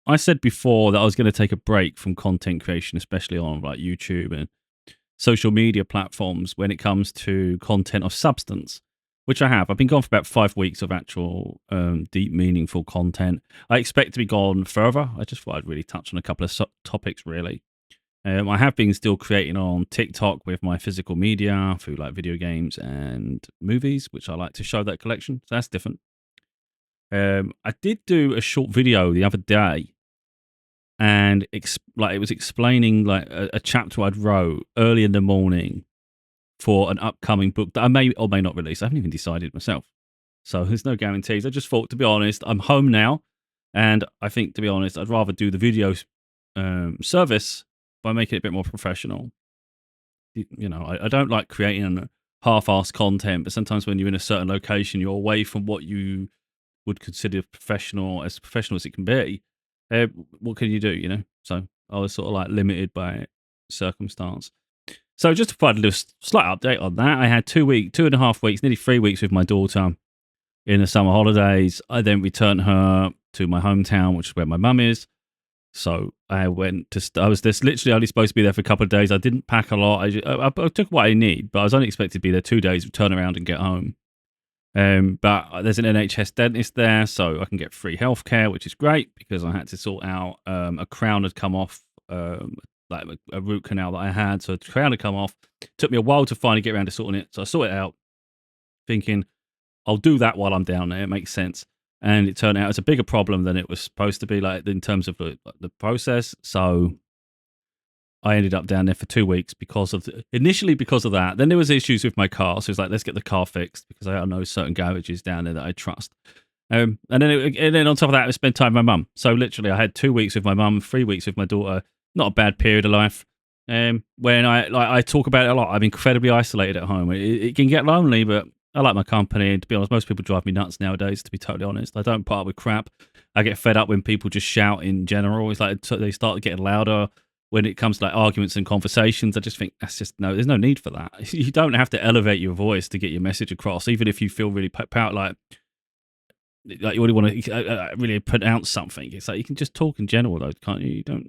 I said before that I was going to take a break from content creation, especially on like YouTube and social media platforms when it comes to content of substance, which I have. I've been gone for about 5 weeks of actual deep, meaningful content. I expect to be gone further. I just thought I'd really touch on a couple of topics, really. I have been still creating on TikTok with my physical media through like video games and movies, which I like to show that collection. So that's different. I did do a short video the other day, and like it was explaining like a chapter I'd wrote early in the morning for an upcoming book that I may or may not release. I haven't even decided myself, so there's no guarantees. I just thought, to be honest, I'm home now, and I think, to be honest, I'd rather do the video service by making it a bit more professional. I don't like creating half-assed content, but sometimes when you're in a certain location, you're away from what you would consider professional as it can be. What can you do, So I was sort of like limited by circumstance. So just to provide a little slight update on that, I had 2.5 weeks, nearly 3 weeks with my daughter in the summer holidays. I then returned her to my hometown, which is where my mum is. So I was just literally only supposed to be there for a couple of days. I didn't pack a lot. I took what I need, but I was only expected to be there 2 days, turn around and get home. But there's an NHS dentist there, so I can get free healthcare, which is great because I had to sort out a crown had come off, like a root canal that I had. So the crown had come off. It took me a while to finally get around to sorting it. So I sorted it out, thinking I'll do that while I'm down there. It makes sense. And it turned out it's a bigger problem than it was supposed to be, like in terms of the process. So I ended up down there for 2 weeks initially because of that. Then there was issues with my car, so it's like, let's get the car fixed because I know certain garages down there that I trust. And then on top of that, I spent time with my mum. So literally, I had 2 weeks with my mum, 3 weeks with my daughter. Not a bad period of life. When I talk about it a lot, I'm incredibly isolated at home. It can get lonely, but I like my company. And to be honest, most people drive me nuts nowadays. To be totally honest, I don't put up with crap. I get fed up when people just shout in general. It's like they start getting louder. When it comes to like arguments and conversations, I just think there's no need for that. You don't have to elevate your voice to get your message across, even if you feel really proud, like you really want to really pronounce something. It's like you can just talk in general, though, can't you? You don't,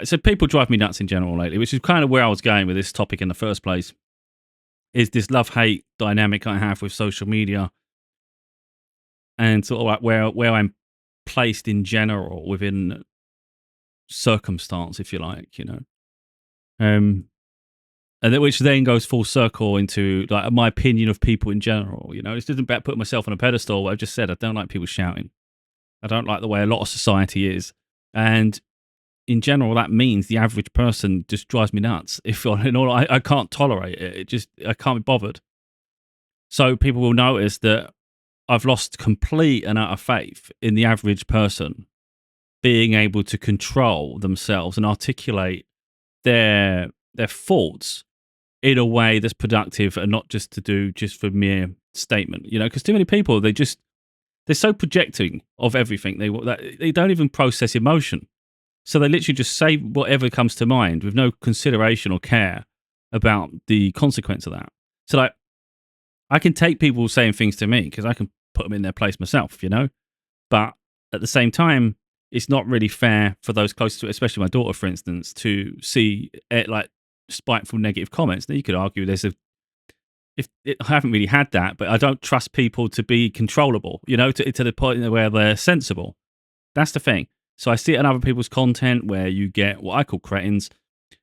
So people drive me nuts in general lately, which is kind of where I was going with this topic in the first place. Is this love-hate dynamic I have with social media, and sort of like where I'm placed in general within circumstance, if you like, and which then goes full circle into like my opinion of people in general. This isn't about putting myself on a pedestal. I've just said I don't like people shouting. I don't like the way a lot of society is, and in general, that means the average person just drives me nuts. I can't tolerate it. I can't be bothered. So people will notice that I've lost complete and utter faith in the average person being able to control themselves and articulate their thoughts in a way that's productive and not just for mere statement. Because too many people, they're so projecting of everything. They don't even process emotion. So they literally just say whatever comes to mind with no consideration or care about the consequence of that. So like, I can take people saying things to me because I can put them in their place myself, But at the same time, it's not really fair for those close to it, especially my daughter, for instance, to see like spiteful negative comments. Now you could argue I haven't really had that, but I don't trust people to be controllable, to the point where they're sensible. That's the thing. So I see it in other people's content where you get what I call cretins.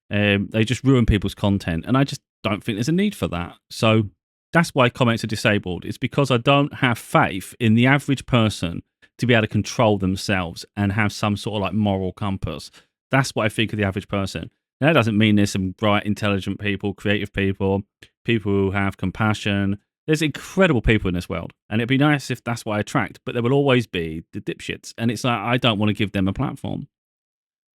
They just ruin people's content, and I just don't think there's a need for that. So that's why comments are disabled. It's because I don't have faith in the average person to be able to control themselves and have some sort of like moral compass. That's what I think of the average person. Now, that doesn't mean there's some bright, intelligent people, creative people, people who have compassion. There's incredible people in this world, and it'd be nice if that's what I attract, but there will always be the dipshits, and it's like I don't want to give them a platform.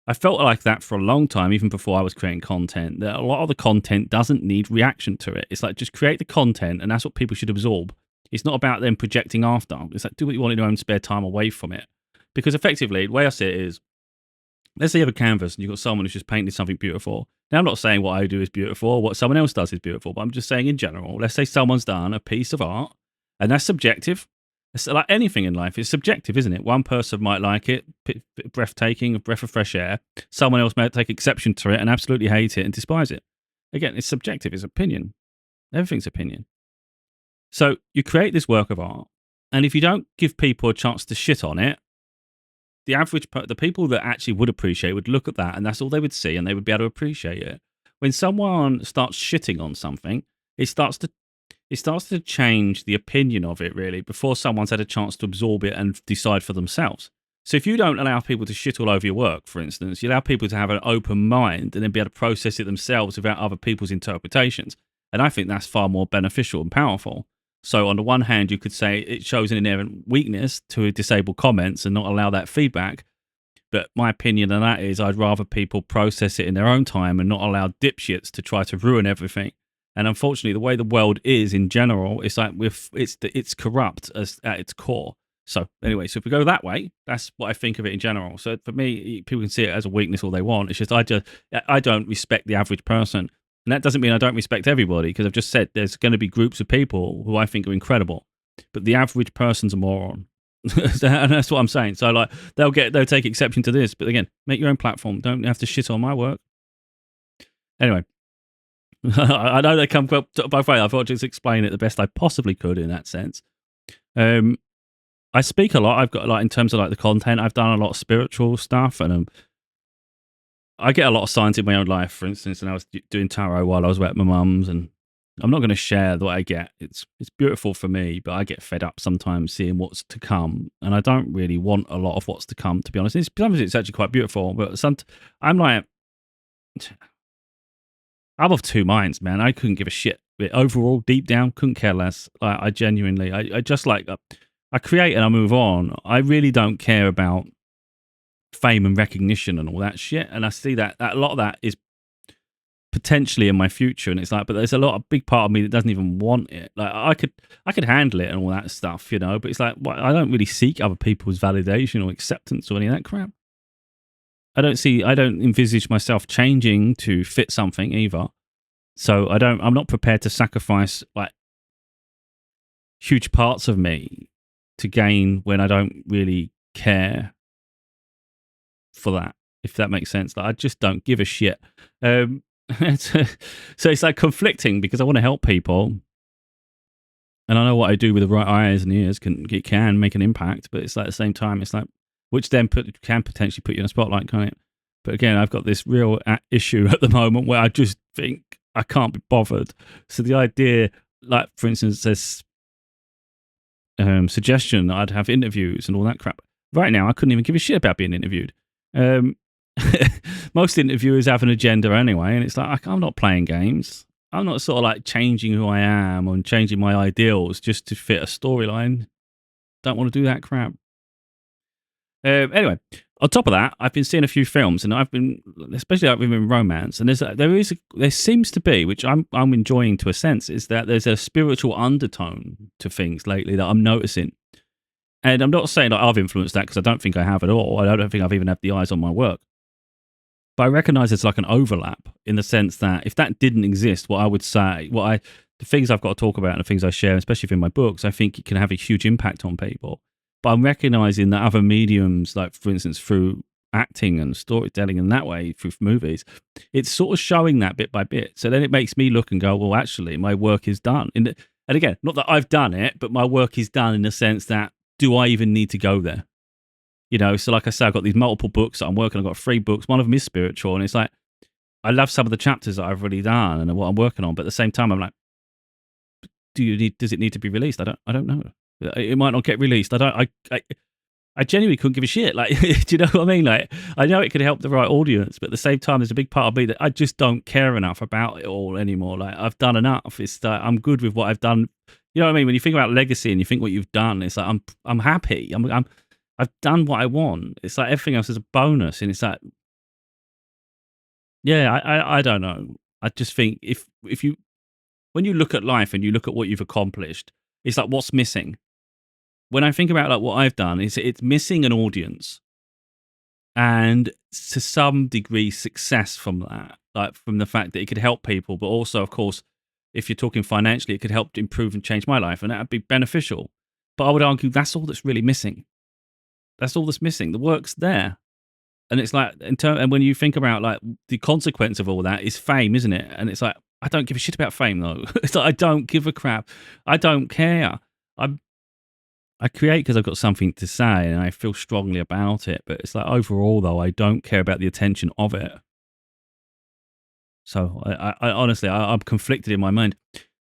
I felt like that for a long time, even before I was creating content, that a lot of the content doesn't need reaction to it. It's like just create the content, and that's what people should absorb. It's not about them projecting after. It's like do what you want in your own spare time away from it. Because effectively, the way I see it is, let's say you have a canvas and you've got someone who's just painted something beautiful. Now, I'm not saying what I do is beautiful or what someone else does is beautiful, but I'm just saying in general, let's say someone's done a piece of art, and that's subjective. It's like anything in life, it's subjective, isn't it? One person might like it, breathtaking, a breath of fresh air. Someone else might take exception to it and absolutely hate it and despise it. Again, it's subjective, it's opinion. Everything's opinion. So you create this work of art, and if you don't give people a chance to shit on it, the people that actually would appreciate it would look at that, and that's all they would see, and they would be able to appreciate it. When someone starts shitting on something, it starts to change the opinion of it, really, before someone's had a chance to absorb it and decide for themselves. So if you don't allow people to shit all over your work, for instance, you allow people to have an open mind and then be able to process it themselves without other people's interpretations. And I think that's far more beneficial and powerful. So on the one hand, you could say it shows an inherent weakness to disable comments and not allow that feedback. But my opinion on that is I'd rather people process it in their own time and not allow dipshits to try to ruin everything. And unfortunately, the way the world is in general, it's like it's corrupt at its core. So anyway, so if we go that way, that's what I think of it in general. So for me, people can see it as a weakness all they want. It's just I don't respect the average person. And that doesn't mean I don't respect everybody, because I've just said there's going to be groups of people who I think are incredible. But the average person's a moron. And that's what I'm saying. So like they'll take exception to this. But again, make your own platform. Don't have to shit on my work. Anyway. I know they come both ways. I thought I'd just explain it the best I possibly could in that sense. I speak a lot. I've got like in terms of like the content, I've done a lot of spiritual stuff, and I get a lot of signs in my own life. For instance, and I was doing tarot while I was at my mum's, and I'm not going to share what I get. It's beautiful for me, but I get fed up sometimes seeing what's to come, and I don't really want a lot of what's to come. To be honest, sometimes it's actually quite beautiful, but I'm like, I'm of two minds, man. I couldn't give a shit. But overall, deep down, couldn't care less. Like, I genuinely, I just like, I create and I move on. I really don't care about fame and recognition and all that shit. And I see that a lot of that is potentially in my future. And it's like, but there's a big part of me that doesn't even want it. Like, I could handle it and all that stuff, you know. But it's like, I don't really seek other people's validation or acceptance or any of that crap. I don't envisage myself changing to fit something either. So I'm not prepared to sacrifice like huge parts of me to gain when I don't really care for that, if that makes sense. Like, I just don't give a shit. So it's like conflicting, because I want to help people. And I know what I do with the right eyes and ears can make an impact, but it's like at the same time, it's like, which then can potentially put you in a spotlight, can't it? But again, I've got this real issue at the moment where I just think I can't be bothered. So the idea, like for instance, there's suggestion that I'd have interviews and all that crap. Right now, I couldn't even give a shit about being interviewed. Most interviewers have an agenda anyway, and it's like, I'm not playing games. I'm not sort of like changing who I am and changing my ideals just to fit a storyline. Don't want to do that crap. Anyway, on top of that, I've been seeing a few films, and I've been, especially like within romance, and there seems to be, which I'm enjoying to a sense, is that there's a spiritual undertone to things lately that I'm noticing. And I'm not saying that I've influenced that, because I don't think I have at all. I don't think I've even had the eyes on my work. But I recognise it's like an overlap in the sense that if that didn't exist, what I would say, the things I've got to talk about and the things I share, especially in my books, I think it can have a huge impact on people. But I'm recognising that other mediums, like for instance through acting and storytelling and that way, through movies, it's sort of showing that bit by bit. So then it makes me look and go, well, actually, my work is done. And again, not that I've done it, but my work is done in the sense that, do I even need to go there? You know, so like I said, I've got these multiple books that I'm working on. I've got 3 books. One of them is spiritual. And it's like, I love some of the chapters that I've already done and what I'm working on. But at the same time, I'm like, does it need to be released? I don't know. It might not get released. I genuinely couldn't give a shit. Like, do you know what I mean? Like, I know it could help the right audience, but at the same time, there's a big part of me that I just don't care enough about it all anymore. Like, I've done enough. It's like, I'm good with what I've done. You know what I mean? When you think about legacy and you think what you've done, it's like, I'm happy. I've done what I want. It's like everything else is a bonus. And it's like, yeah, I don't know. I just think when you look at life and you look at what you've accomplished, it's like, what's missing? When I think about like what I've done, it's missing an audience, and to some degree success from that, like from the fact that it could help people, but also, of course, if you're talking financially, it could help improve and change my life, and that would be beneficial. But I would argue that's all that's really missing. That's all that's missing. The work's there. And it's like, and when you think about like the consequence of all that is fame, isn't it? And it's like, I don't give a shit about fame though. It's like, I don't give a crap. I don't care. I I create because I've got something to say and I feel strongly about it. But it's like overall though, I don't care about the attention of it. So I honestly, I'm conflicted in my mind.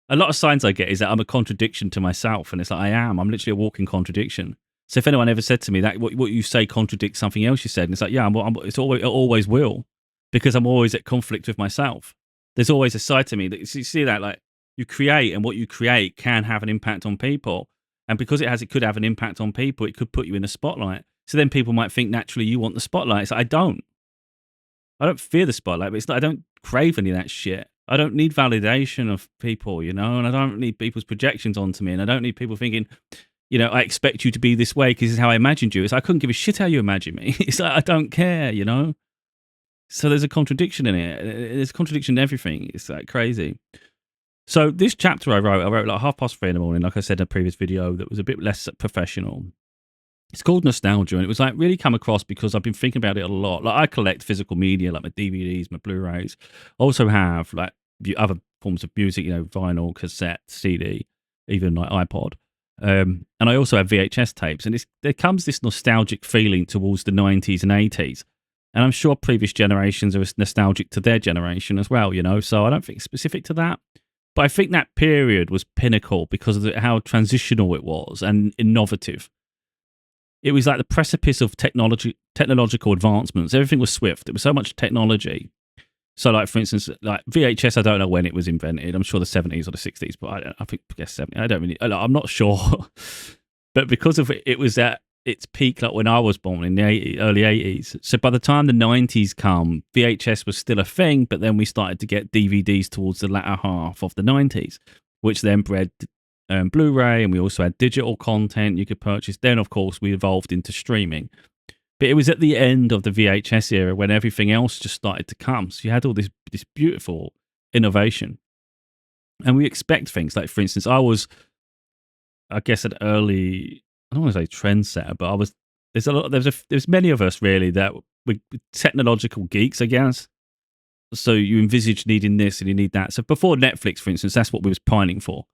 A lot of signs I get is that I'm a contradiction to myself, and it's like I am. I'm literally a walking contradiction. So if anyone ever said to me that what you say contradicts something else you said, and it's like, yeah, it always will, because I'm always at conflict with myself. There's always a side to me that you see that like you create, and what you create can have an impact on people, and because it could have an impact on people. It could put you in the spotlight. So then people might think naturally you want the spotlight. It's like, I don't fear the spotlight, but it's like I don't crave any of that shit. I don't need validation of people, and I don't need people's projections onto me, and I don't need people thinking, I expect you to be this way because this is how I imagined you. It's like, I couldn't give a shit how you imagine me. It's like, I don't care, So there's a contradiction in it. There's a contradiction in everything. It's like crazy. So this chapter I wrote like 3:30 in the morning, like I said in a previous video, that was a bit less professional. It's called Nostalgia, and it was like really come across because I've been thinking about it a lot. Like I collect physical media, like my DVDs, my Blu-rays. I also have like other forms of music, vinyl, cassette, CD, even like iPod. And I also have VHS tapes, and there comes this nostalgic feeling towards the 90s and 80s. And I'm sure previous generations are nostalgic to their generation as well, So I don't think it's specific to that. But I think that period was pinnacle because of how transitional it was and innovative. It was like the precipice of technological advancements. Everything was swift. There was so much technology. So, like for instance, like VHS, I don't know when it was invented. I'm sure the 70s or the 60s, but I guess 70s. I don't really. I'm not sure. But because of it was at its peak, like when I was born in the early 80s. So by the time the 90s come, VHS was still a thing, but then we started to get DVDs towards the latter half of the 90s, which then bred Blu-ray, and we also had digital content you could purchase. Then, of course, we evolved into streaming. But it was at the end of the VHS era when everything else just started to come. So you had all this beautiful innovation. And we expect things like, for instance, I guess, an early, I don't want to say trendsetter, but there's many of us really that we're technological geeks, I guess. So you envisage needing this and you need that. So before Netflix, for instance, that's what we was pining for.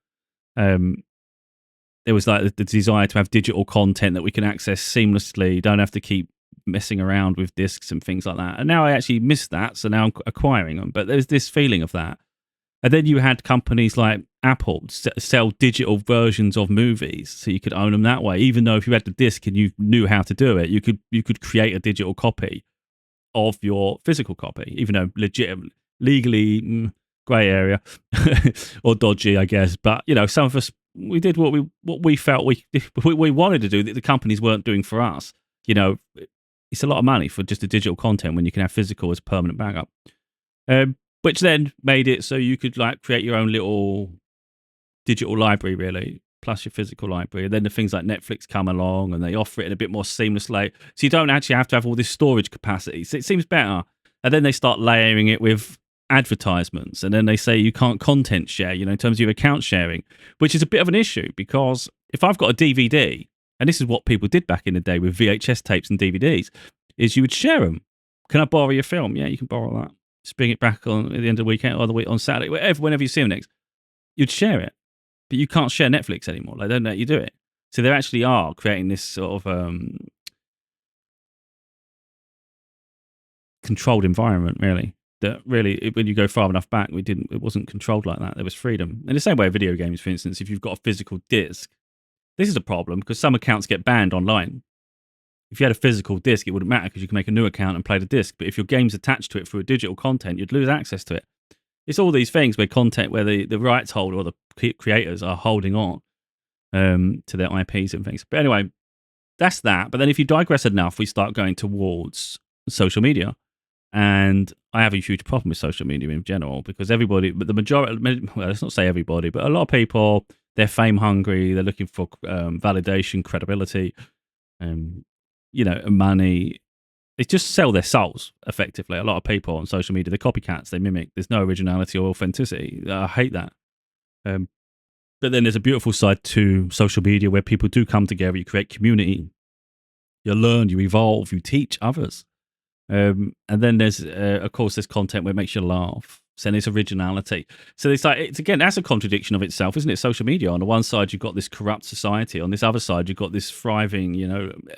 There was like the desire to have digital content that we can access seamlessly, don't have to keep messing around with discs and things like that. And now I actually miss that, so now I'm acquiring them. But there's this feeling of that. And then you had companies like Apple sell digital versions of movies, so you could own them that way. Even though if you had the disc and you knew how to do it, you could create a digital copy of your physical copy, even though legally grey area or dodgy, I guess. But some of us, we did what we felt we wanted to do that the companies weren't doing for us. It's a lot of money for just the digital content when you can have physical as permanent backup. Which then made it so you could like create your own little digital library, really, plus your physical library. And then the things like Netflix come along and they offer it in a bit more seamlessly, so you don't actually have to have all this storage capacity. So it seems better. And then they start layering it with advertisements, and then they say you can't content share, in terms of your account sharing, which is a bit of an issue because if I've got a DVD, and this is what people did back in the day with VHS tapes and DVDs, is you would share them. Can I borrow your film? Yeah, you can borrow that. Just bring it back on at the end of the weekend or the week on Saturday, whenever you see them next. You'd share it, but you can't share Netflix anymore. They don't let you do it. So they actually are creating this sort of controlled environment, really. That really, when you go far enough back, it wasn't controlled like that. There was freedom. In the same way, video games, for instance, if you've got a physical disc, this is a problem because some accounts get banned online. If you had a physical disc, it wouldn't matter because you can make a new account and play the disc. But if your game's attached to it through a digital content, you'd lose access to it. It's all these things where the rights holder or the creators are holding on to their IPs and things. But anyway, that's that. But then if you digress enough, we start going towards social media. And I have a huge problem with social media in general because but the majority, well, let's not say everybody, but a lot of people, they're fame hungry. They're looking for validation, credibility, money. They just sell their souls, effectively. A lot of people on social media, they're copycats, they mimic. There's no originality or authenticity. I hate that. But then there's a beautiful side to social media where people do come together, you create community, you learn, you evolve, you teach others. And then there's, of course, there's content where it makes you laugh. So there's originality. So it's like, it's again, that's a contradiction of itself, isn't it? Social media. On the one side, you've got this corrupt society. On this other side, you've got this thriving,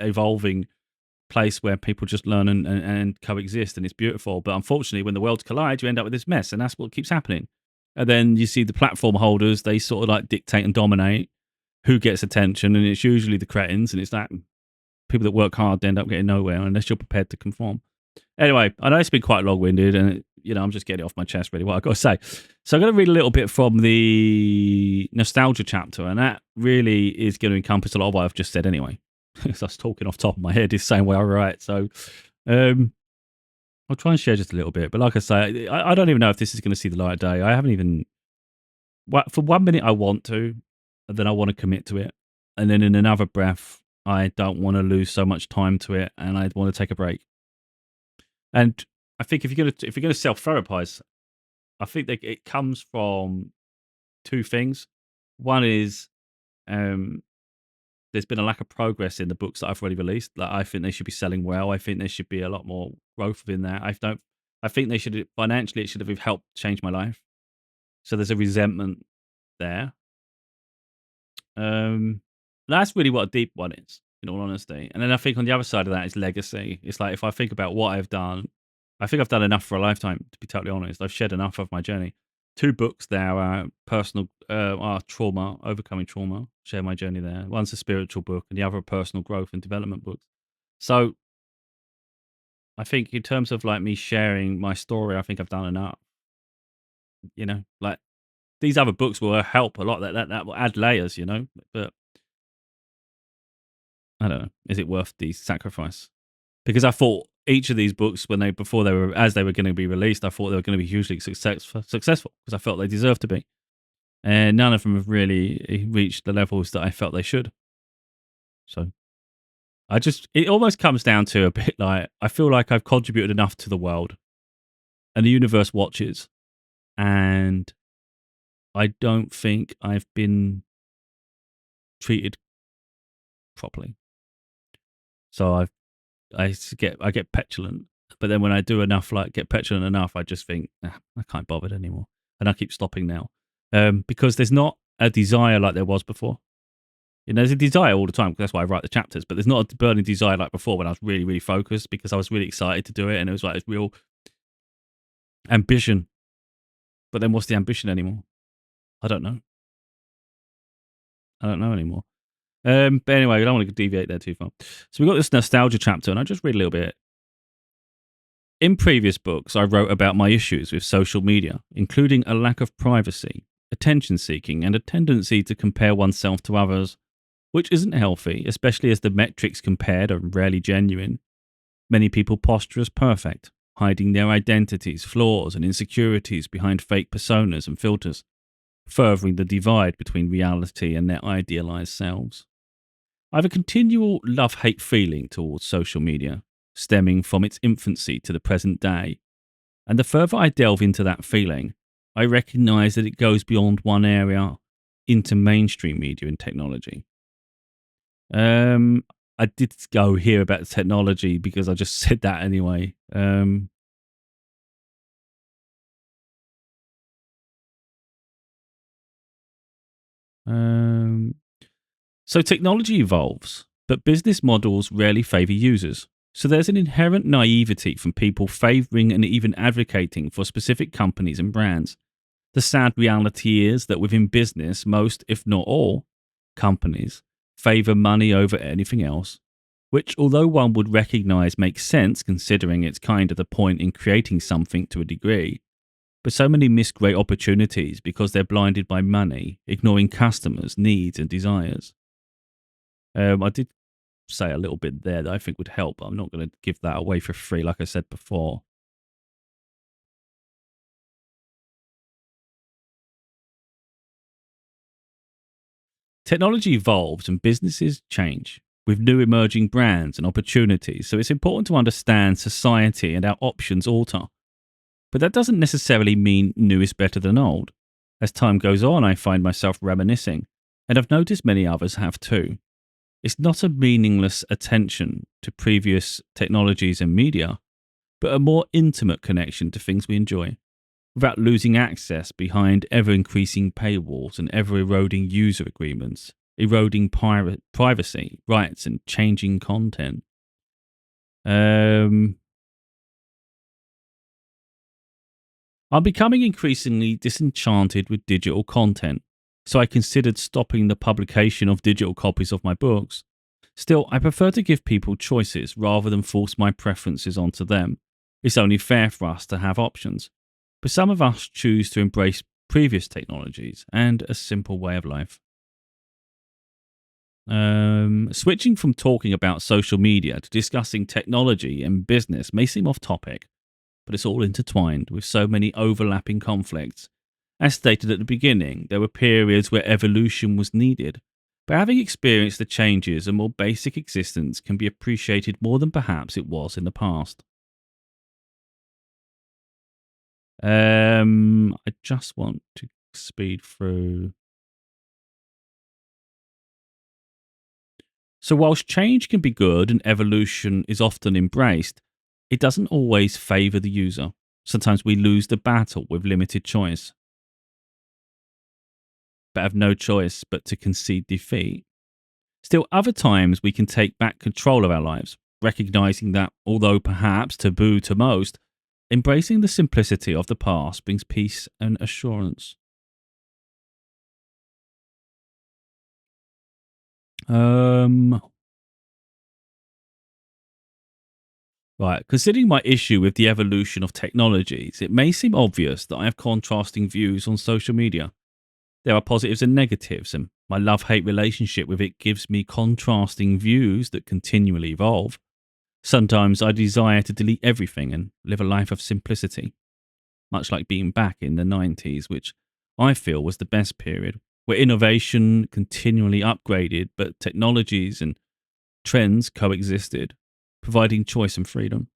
evolving place where people just learn and coexist, and it's beautiful. But unfortunately, when the worlds collide, you end up with this mess, and that's what keeps happening. And then you see the platform holders, they sort of like dictate and dominate who gets attention, and it's usually the cretins, and it's that people that work hard end up getting nowhere unless you're prepared to conform. Anyway, I know it's been quite long-winded, and I'm just getting it off my chest, really, what I've got to say. So I'm going to read a little bit from the nostalgia chapter, and that really is going to encompass a lot of what I've just said anyway. So I was talking off the top of my head, the same way I write. So I'll try and share just a little bit. But like I say, I don't even know if this is going to see the light of day. I haven't even... For 1 minute, I want to, and then I want to commit to it. And then in another breath, I don't want to lose so much time to it, and I want to take a break. And I think if you're gonna self-therapize, I think that it comes from two things. One is there's been a lack of progress in the books that I've already released. Like, I think they should be selling well. I think there should be a lot more growth within that. I think they should financially, it should have helped change my life. So there's a resentment there. That's really what a deep one is, in all honesty. And then I think on the other side of that is legacy. It's like, if I think about what I've done, I think I've done enough for a lifetime, to be totally honest. I've shared enough of my journey. 2 books there are personal, are trauma, overcoming trauma, share my journey there. One's a spiritual book, and the other a personal growth and development book. So I think in terms of like me sharing my story, I think I've done enough. Like, these other books will help a lot. That will add layers, but I don't know. Is it worth the sacrifice? Because I thought each of these books, as they were going to be released, I thought they were going to be hugely successful because I felt they deserved to be. And none of them have really reached the levels that I felt they should. So it almost comes down to a bit like, I feel like I've contributed enough to the world, and the universe watches, and I don't think I've been treated properly. So I get petulant, but then when I do enough, like get petulant enough, I just think, I can't bother anymore, and I keep stopping now, because there's not a desire like there was before. There's a desire all the time, because that's why I write the chapters. But there's not a burning desire like before, when I was really, really focused, because I was really excited to do it, and it was like this real ambition. But then, what's the ambition anymore? I don't know. I don't know anymore. But anyway, I don't want to deviate there too far. So we've got this nostalgia chapter, and I just read a little bit. In previous books, I wrote about my issues with social media, including a lack of privacy, attention seeking, and a tendency to compare oneself to others, which isn't healthy, especially as the metrics compared are rarely genuine. Many people posture as perfect, hiding their identities, flaws, and insecurities behind fake personas and filters, furthering the divide between reality and their idealized selves. I have a continual love-hate feeling towards social media, stemming from its infancy to the present day. And the further I delve into that feeling, I recognize that it goes beyond one area into mainstream media and technology. I did go here about technology because I just said that anyway. So technology evolves, but business models rarely favor users. So there's an inherent naivety from people favoring and even advocating for specific companies and brands. The sad reality is that within business, most, if not all, companies favor money over anything else, which, although one would recognize makes sense considering it's kind of the point in creating something to a degree, but so many miss great opportunities because they're blinded by money, ignoring customers' needs and desires. I did say a little bit there that I think would help, but I'm not going to give that away for free, like I said before. Technology evolves and businesses change with new emerging brands and opportunities, so it's important to understand society and our options alter. But that doesn't necessarily mean new is better than old. As time goes on, I find myself reminiscing, and I've noticed many others have too. It's not a meaningless attention to previous technologies and media, but a more intimate connection to things we enjoy, without losing access behind ever increasing paywalls and ever eroding user agreements, eroding privacy rights, and changing content. Um, I'm becoming increasingly disenchanted with digital content, so I considered stopping the publication of digital copies of my books. Still, I prefer to give people choices rather than force my preferences onto them. It's only fair for us to have options. But some of us choose to embrace previous technologies and a simple way of life. Switching from talking about social media to discussing technology and business may seem off topic, but it's all intertwined with so many overlapping conflicts. As stated at the beginning, there were periods where evolution was needed, but having experienced the changes, a more basic existence can be appreciated more than perhaps it was in the past. I just want to speed through. So, whilst change can be good and evolution is often embraced, it doesn't always favour the user. Sometimes we lose the battle with limited choice, but have no choice but to concede defeat. Still, other times we can take back control of our lives, recognizing that, although perhaps taboo to most, embracing the simplicity of the past brings peace and assurance. Um, right. Considering my issue with the evolution of technologies, it may seem obvious that I have contrasting views on social media. There are positives and negatives, and my love hate relationship with it gives me contrasting views that continually evolve. Sometimes I desire to delete everything and live a life of simplicity, much like being back in the 90s, which I feel was the best period, where innovation continually upgraded, but technologies and trends coexisted, providing choice and freedom.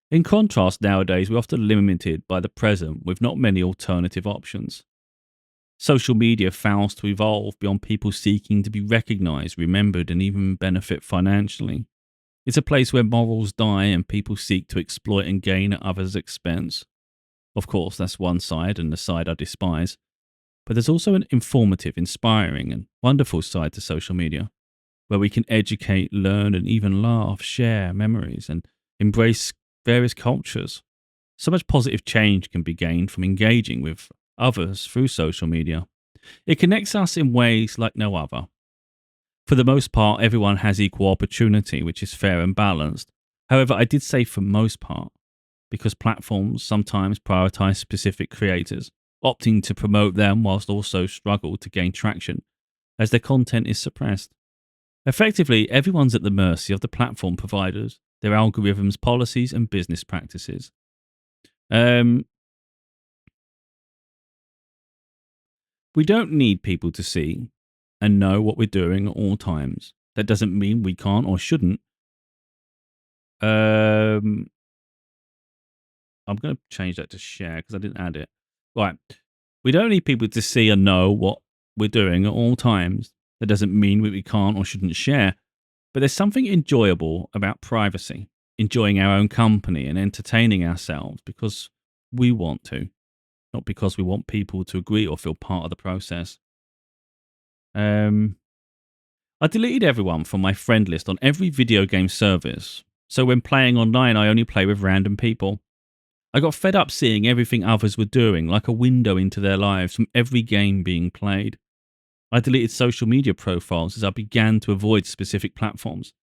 In contrast, nowadays, we're often limited by the present with not many alternative options. Social media fails to evolve beyond people seeking to be recognized, remembered, and even benefit financially. It's a place where morals die and people seek to exploit and gain at others' expense. Of course, that's one side and the side I despise. But there's also an informative, inspiring, and wonderful side to social media, where we can educate, learn, and even laugh, share memories, and embrace various cultures. So much positive change can be gained from engaging with others through social media. It connects us in ways like no other. For the most part, everyone has equal opportunity, which is fair and balanced. However, I did say for most part, because platforms sometimes prioritize specific creators, opting to promote them whilst also struggle to gain traction as their content is suppressed. Effectively, everyone's at the mercy of the platform providers, their algorithms, policies, and business practices. Um, we don't need people to see and know what we're doing at all times. That doesn't mean we can't or shouldn't. Um, I'm going to change that to share because I didn't add it. Right. We don't need people to see and know what we're doing at all times. That doesn't mean we can't or shouldn't share. But there's something enjoyable about privacy, enjoying our own company and entertaining ourselves because we want to, not because we want people to agree or feel part of the process. Um, I deleted everyone from my friend list on every video game service. So when playing online, I only play with random people. I got fed up seeing everything others were doing, like a window into their lives from every game being played. I deleted social media profiles as I began to avoid specific platforms.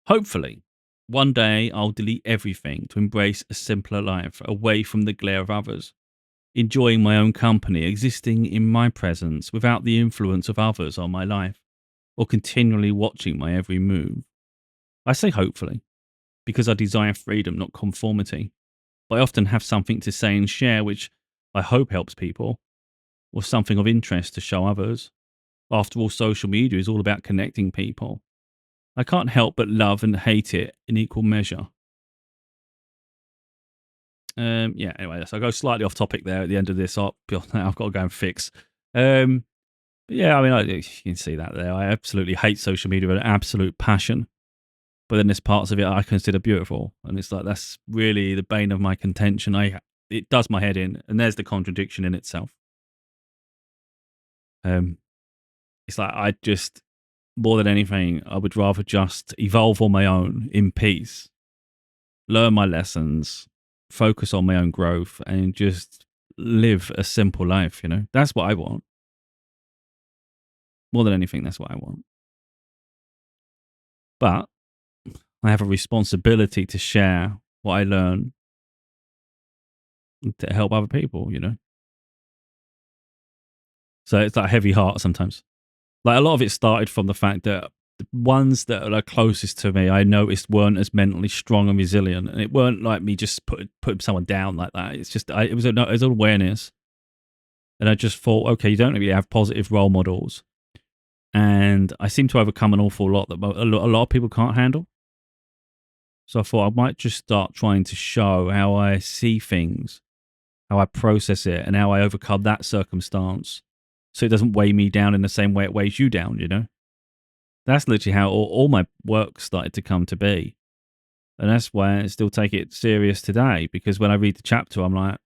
Hopefully, one day I'll delete everything to embrace a simpler life away from the glare of others, enjoying my own company, existing in my presence without the influence of others on my life, or continually watching my every move. I say hopefully, because I desire freedom, not conformity. I often have something to say and share which I hope helps people, or something of interest to show others. After all, social media is all about connecting people. I can't help but love and hate it in equal measure. Yeah, anyway, so I go slightly off topic there at the end of this. I've got to go and fix. Um, but yeah, I mean, you can see that there. I absolutely hate social media with an absolute passion. But then there's parts of it I consider beautiful. And it's like, that's really the bane of my contention. It does my head in. And there's the contradiction in itself. It's like, more than anything, I would rather just evolve on my own in peace, learn my lessons, focus on my own growth, and just live a simple life, you know? That's what I want. More than anything, that's what I want. But I have a responsibility to share what I learn to help other people, you know? So it's like a heavy heart sometimes. Like a lot of it started from the fact that the ones that are closest to me, I noticed weren't as mentally strong and resilient. And it weren't like me just putting someone down like that. It's just, it was an awareness. And I just thought, okay, you don't really have positive role models. And I seem to overcome an awful lot that a lot of people can't handle. So I thought I might just start trying to show how I see things, how I process it, and how I overcome that circumstance so it doesn't weigh me down in the same way it weighs you down, you know? That's literally how all my work started to come to be. And that's why I still take it serious today, because when I read the chapter, I'm like,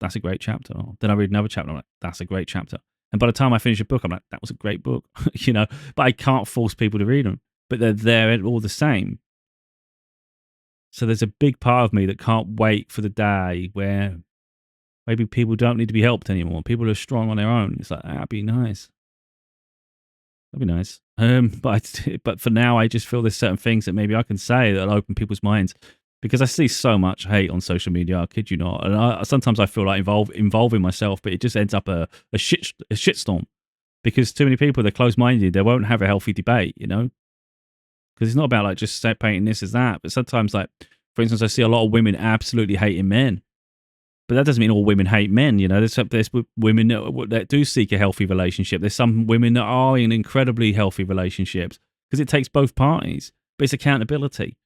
that's a great chapter. Then I read another chapter, I'm like, that's a great chapter. And by the time I finish a book, I'm like, that was a great book, you know? But I can't force people to read them, but they're there all the same. So there's a big part of me that can't wait for the day where maybe people don't need to be helped anymore. People are strong on their own. It's like, that'd be nice. That'd be nice. But for now, I just feel there's certain things that maybe I can say that'll open people's minds, because I see so much hate on social media. I kid you not. And sometimes I feel like involving myself, but it just ends up a shitstorm, because too many people, they're closed-minded. They won't have a healthy debate, you know? Because it's not about like just painting this as that. But sometimes, like, for instance, I see a lot of women absolutely hating men. But that doesn't mean all women hate men, you know. There's women that do seek a healthy relationship. There's some women that are in incredibly healthy relationships, because it takes both parties. But it's accountability.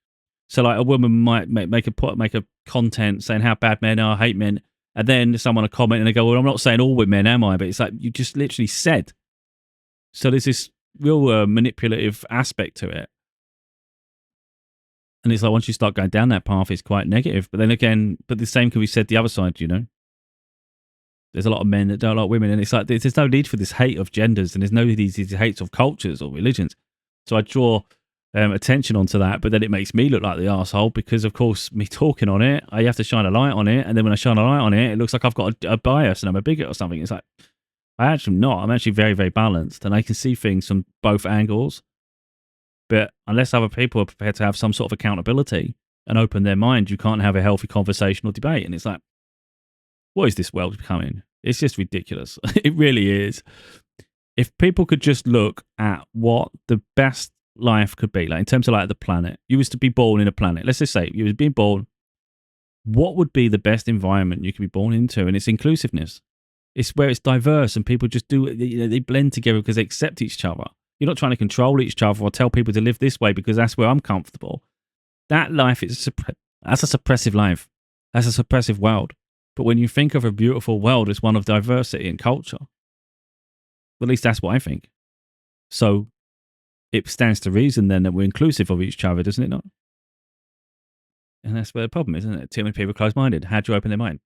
So like a woman might make a content saying how bad men are, hate men, and then someone will comment and they go, well, I'm not saying all women, am I? But it's like, you just literally said. So there's this real manipulative aspect to it. And it's like, once you start going down that path, it's quite negative. But then again, the same can be said the other side, you know? There's a lot of men that don't like women. And it's like, there's no need for this hate of genders. And there's no need these hates of cultures or religions. So I draw attention onto that. But then it makes me look like the arsehole, because, of course, me talking on it, I have to shine a light on it. And then when I shine a light on it, it looks like I've got a bias and I'm a bigot or something. It's like, I actually am not. I'm actually very, very balanced. And I can see things from both angles. But unless other people are prepared to have some sort of accountability and open their mind, you can't have a healthy conversational debate. And it's like, what is this world becoming? It's just ridiculous. It really is. If people could just look at what the best life could be, like in terms of like the planet, you was to be born in a planet. Let's just say you was being born. What would be the best environment you could be born into? And it's inclusiveness. It's where it's diverse and people just they blend together because they accept each other. You're not trying to control each other or tell people to live this way because that's where I'm comfortable. That life is that's a suppressive life. That's a suppressive world. But when you think of a beautiful world as one of diversity and culture, at least that's what I think. So it stands to reason then that we're inclusive of each other, doesn't it not? And that's where the problem is, isn't it? Too many people are closed-minded. How do you open their mind?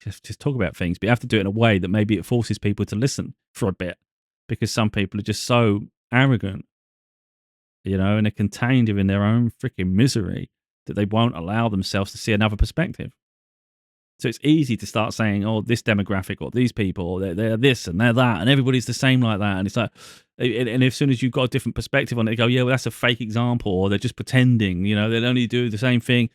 Just talk about things, but you have to do it in a way that maybe it forces people to listen for a bit, because some people are just so arrogant, you know, and they're contained in their own freaking misery that they won't allow themselves to see another perspective. So it's easy to start saying, oh, this demographic or these people, or they're this and they're that, and everybody's the same like that. And it's like, and as soon as you've got a different perspective on it, they go, yeah, well, that's a fake example, or they're just pretending, you know, they'll only do the same thing.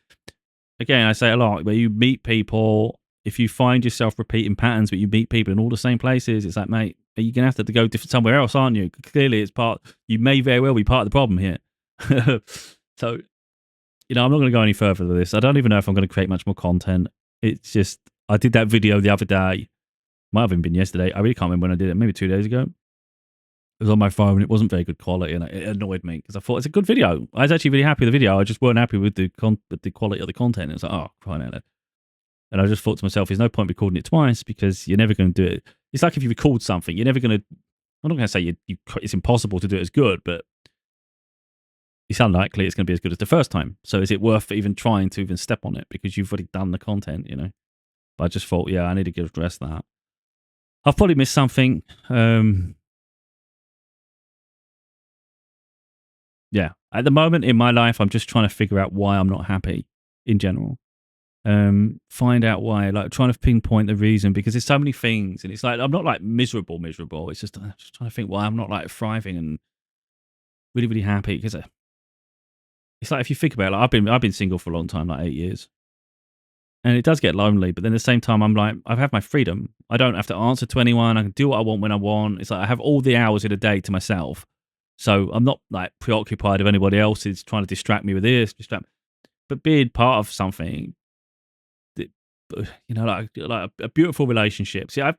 Again, I say a lot, where you meet people, if you find yourself repeating patterns, but you meet people in all the same places, it's like, mate, you're going to have to go somewhere else, aren't you? Clearly, you may very well be part of the problem here. So, you know, I'm not going to go any further with this. I don't even know if I'm going to create much more content. It's just, I did that video the other day. Might have even been yesterday. I really can't remember when I did it. Maybe 2 days ago. It was on my phone. It wasn't very good quality, and it annoyed me because I thought it's a good video. I was actually really happy with the video. I just weren't happy with the quality of the content. It's like, oh, crying out loud. And I just thought to myself, there's no point recording it twice because you're never going to do it. It's like if you record something, you're never going to, I'm not going to say it's impossible to do it as good, but it's unlikely it's going to be as good as the first time. So is it worth even trying to even step on it because you've already done the content, you know? But I just thought, yeah, I need to address that. I've probably missed something. Yeah, at the moment in my life, I'm just trying to figure out why I'm not happy in general. Find out why, like trying to pinpoint the reason because there's so many things, and it's like I'm not like miserable. It's just I'm just trying to think why I'm not like thriving and really, really happy because it's like if you think about it, like I've been single for a long time, like 8 years, and it does get lonely. But then at the same time, I'm like I have my freedom. I don't have to answer to anyone. I can do what I want when I want. It's like I have all the hours in a day to myself. So I'm not like preoccupied with anybody else is trying to distract me with this, but being part of something that, you know, like a beautiful relationship. See, I've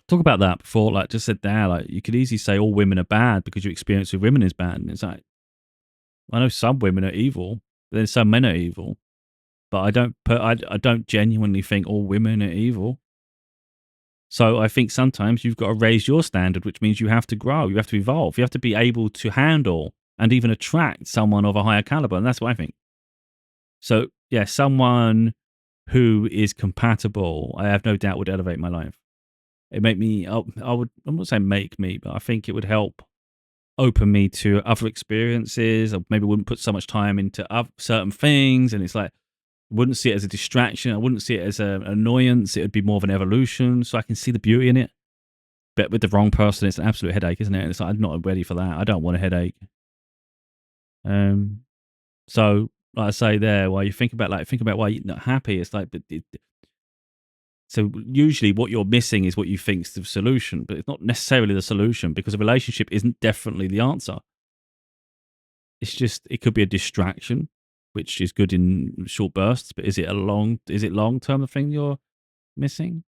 talked about that before, like just said there, like you could easily say all women are bad because your experience with women is bad. And it's like, I know some women are evil, but then some men are evil. But I don't genuinely think all women are evil. So I think sometimes you've got to raise your standard, which means you have to grow, you have to evolve, you have to be able to handle and even attract someone of a higher caliber. And that's what I think. So yeah, someone who is compatible, I have no doubt would elevate my life. It make me, I'm not saying make me, but I think it would help open me to other experiences. I maybe wouldn't put so much time into certain things. And it's like, wouldn't see it as a distraction. I wouldn't see it as an annoyance. It would be more of an evolution. So I can see the beauty in it. But with the wrong person, it's an absolute headache, isn't it? It's like, I'm not ready for that. I don't want a headache. So like I say there, while you think about why you're not happy, it's like, so usually what you're missing is what you think is the solution, but it's not necessarily the solution because a relationship isn't definitely the answer. It's just, it could be a distraction, which is good in short bursts, but is it long term the thing you're missing?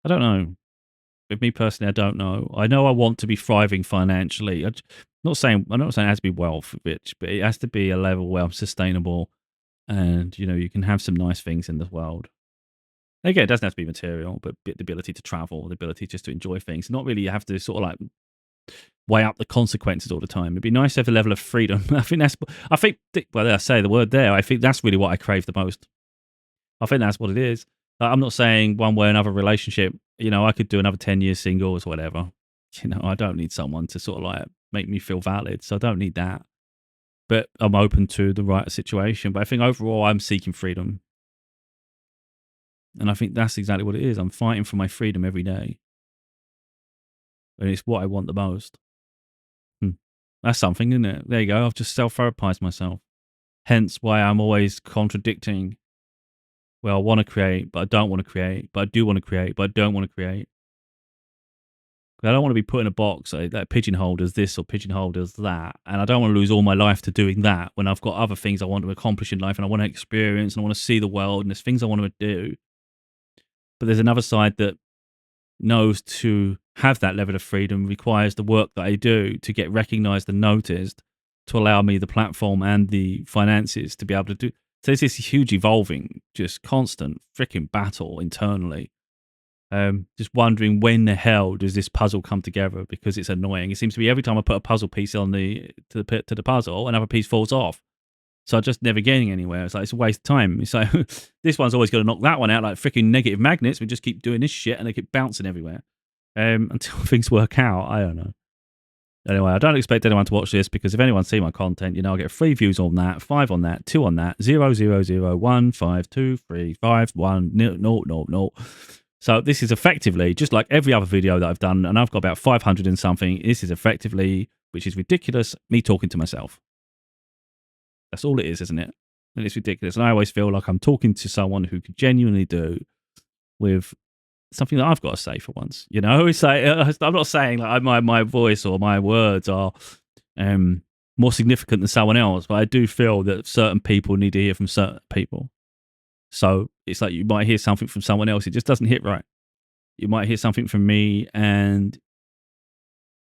I don't know. With me personally, I don't know. I know I want to be thriving financially. I'm not saying it has to be wealth, rich, but it has to be a level where I'm sustainable, and you know you can have some nice things in the world. Again, it doesn't have to be material, but the ability to travel, the ability just to enjoy things. Not really, you have to sort of like weigh up the consequences all the time. It'd be nice to have a level of freedom. Well, I say the word there. I think that's really what I crave the most. I think that's what it is. Like, I'm not saying one way or another relationship, you know, I could do another 10 years single or whatever. You know, I don't need someone to sort of like make me feel valid. So I don't need that. But I'm open to the right situation. But I think overall, I'm seeking freedom. And I think that's exactly what it is. I'm fighting for my freedom every day. And it's what I want the most. That's something, isn't it? There you go. I've just self-therapized myself. Hence why I'm always contradicting. Well, I want to create, but I don't want to create. But I do want to create, but I don't want to create. I don't want to be put in a box like pigeonholed as this or pigeonholed as that. And I don't want to lose all my life to doing that when I've got other things I want to accomplish in life and I want to experience and I want to see the world and there's things I want to do. But there's another side that knows to have that level of freedom requires the work that I do to get recognized and noticed to allow me the platform and the finances to be able to do. So it's this huge evolving, just constant freaking battle internally. Just wondering when the hell does this puzzle come together because it's annoying. It seems to be every time I put a puzzle piece on to the puzzle, another piece falls off. So I'm just never getting anywhere. It's like it's a waste of time. It's like this one's always going to knock that one out like freaking negative magnets. We just keep doing this shit and they keep bouncing everywhere until things work out. I don't know. Anyway, I don't expect anyone to watch this because if anyone see my content, you know, I'll get 3 views on that, 5 on that, 2 on that, 0, 0, 0, 1, 5, 2, 3, 5, 1, 0, 0, 0, 0. So this is effectively just like every other video that I've done, and I've got about 500 and something. This is effectively, which is ridiculous, me talking to myself. That's all it is, isn't it? And it's ridiculous. And I always feel like I'm talking to someone who could genuinely do with something that I've got to say for once. You know, it's like, I'm not saying like my voice or my words are more significant than someone else, but I do feel that certain people need to hear from certain people. So it's like you might hear something from someone else. It just doesn't hit right. You might hear something from me and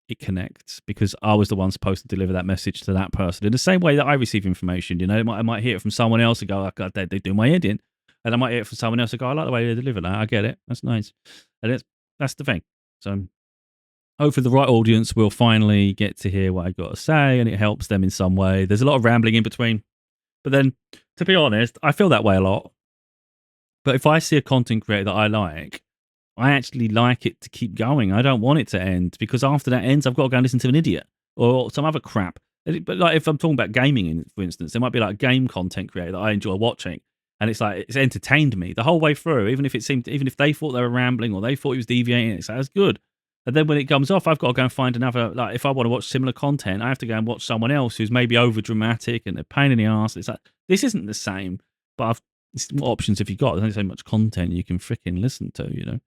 it connects because I was the one supposed to deliver that message to that person. In the same way that I receive information, I might hear it from someone else and go, "Oh, God, they do my head in," and I might hear it from someone else and go, "I like the way they deliver that. I get it. That's nice," and that's the thing. So hopefully, the right audience will finally get to hear what I got to say, and it helps them in some way. There's a lot of rambling in between, but then, to be honest, I feel that way a lot. But if I see a content creator that I actually like it to keep going. I don't want it to end because after that ends, I've got to go and listen to an idiot or some other crap. But like if I'm talking about gaming, for instance, there might be like a game content creator that I enjoy watching, and it's like it's entertained me the whole way through. Even if they thought they were rambling or they thought he was deviating, it's like, that's good. And then when it comes off, I've got to go and find another. Like if I want to watch similar content, I have to go and watch someone else who's maybe over dramatic and they're pain in the ass. It's like this isn't the same. But what options have you got? There's only so much content you can freaking listen to.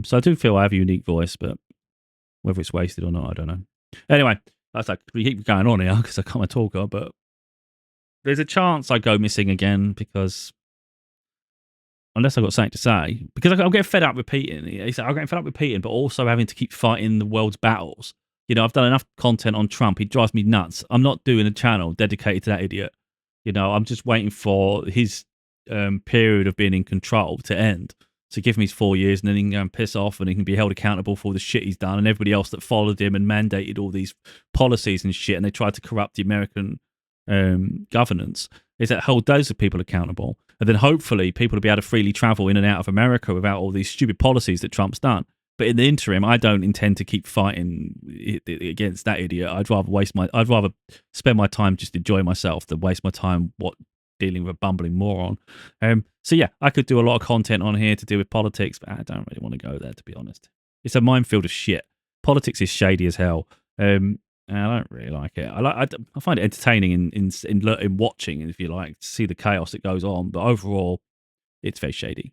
So I do feel I have a unique voice, but whether it's wasted or not, I don't know. Anyway, that's like we keep going on here because I can't talker, but there's a chance I go missing again because unless I've got something to say, because I'll get fed up repeating. I'll get fed up repeating, but also having to keep fighting the world's battles. I've done enough content on Trump. He drives me nuts. I'm not doing a channel dedicated to that idiot. I'm just waiting for his period of being in control to end. To give him his 4 years and then he can go and piss off and he can be held accountable for all the shit he's done and everybody else that followed him and mandated all these policies and shit and they tried to corrupt the American governance. Is that hold those people accountable and then hopefully people will be able to freely travel in and out of America without all these stupid policies that Trump's done. But in the interim, I don't intend to keep fighting against that idiot. I'd rather spend my time just enjoying myself than waste my time dealing with a bumbling moron. So yeah, I could do a lot of content on here to do with politics, but I don't really want to go there, to be honest. It's a minefield of shit. Politics is shady as hell. And I don't really like it. I find it entertaining in watching, if you like, to see the chaos that goes on. But overall, it's very shady.